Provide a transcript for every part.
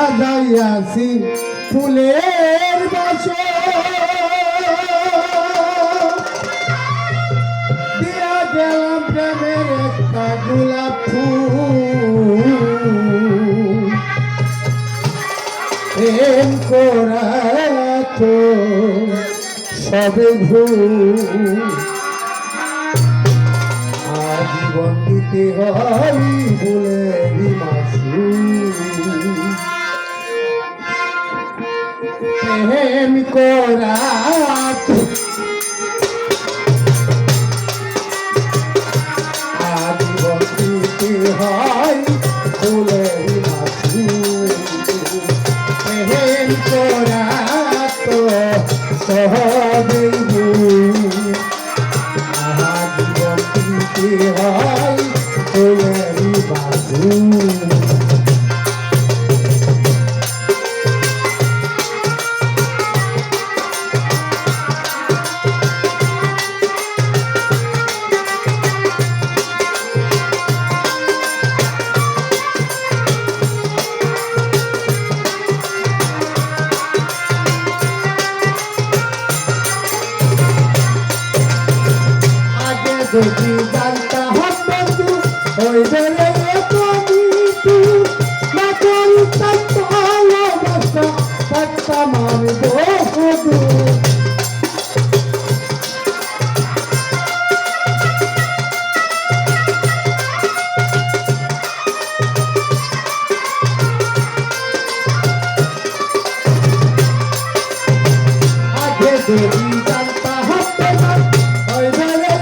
সাজাইয়াছি ফুলের বাসর দিয়া গেলাম প্রেমের একটা গোলাপ ফুল প্রেম করা তো সবে ভুল আজীবন দিতে হয় ফুলেরই মাসুল প্রেম করা আজীবন দিতে হয় ফুলেরই মাসুল প্রেম করা তো সহজেই ভুল আজীবন দিতে হয় ফুলেরই মাসুল যদি জানতা বন্ধু হইবে রে কমিটু না করি থাকতো ভালোবাসা থাকতা মানব শুধু আগে যদি জানতা হইবে রে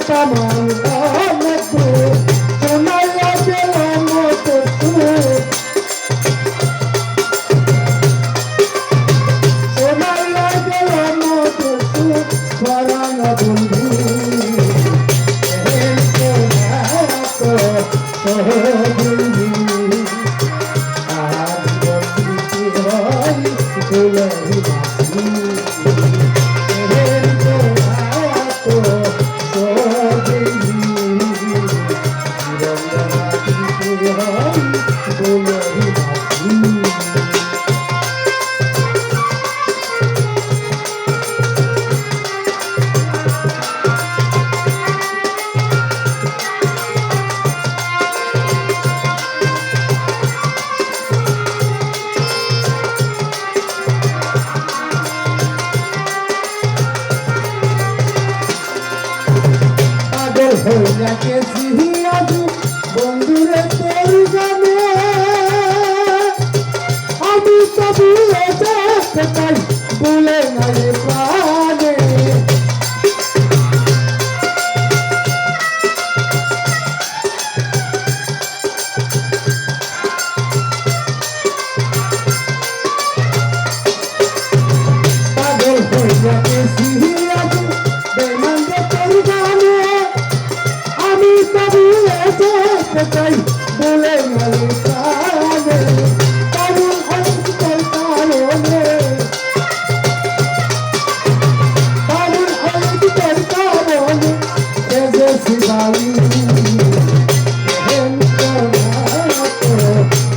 Taman amatu, sunaya jelamu tu, sunaya jelamu tu, warna bunyi, enkonato sohini, adibon dihoi kulai mati. হইয়া গেছি আজি বন্ধুরে তোর জানে আমি তো ভুলে যেতে চাই ভুলে নাই প্রাণে পাগল হইয়া গেছি আজি বেমানরে তোর জানে আমি তো ভুলে যেতে চাই ভুলে নাই প্রাণে পাগল হইতে কারণে পাগল হইতে কারণে এসেছি বাড়ি প্রেম করা তো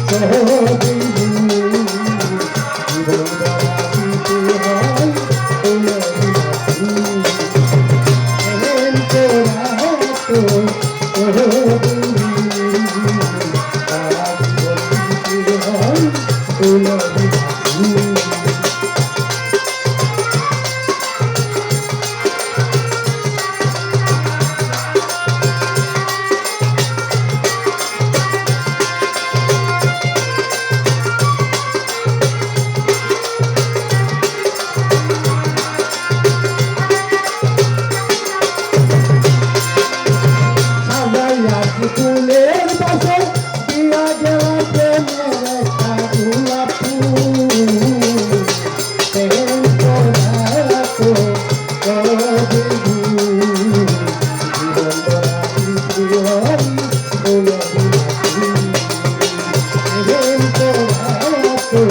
সহজেই ভুল জীবন দিতে হয় ফুলেরই মাসুল প্রেম করা তো ফুলের পাশে দিয়া গেলাম প্রেমের একটা গোলাপ ফুল প্রেম করা তো সহজে ভুল জীবন গড়া দিতে হয় ফুলেরই মাসুল প্রেম করা তো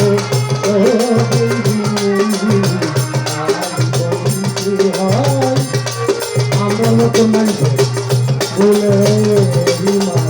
সহজে ভুল আজীবন দিতে হয় আমরা নতুন মানুষ ফুলের অভিমান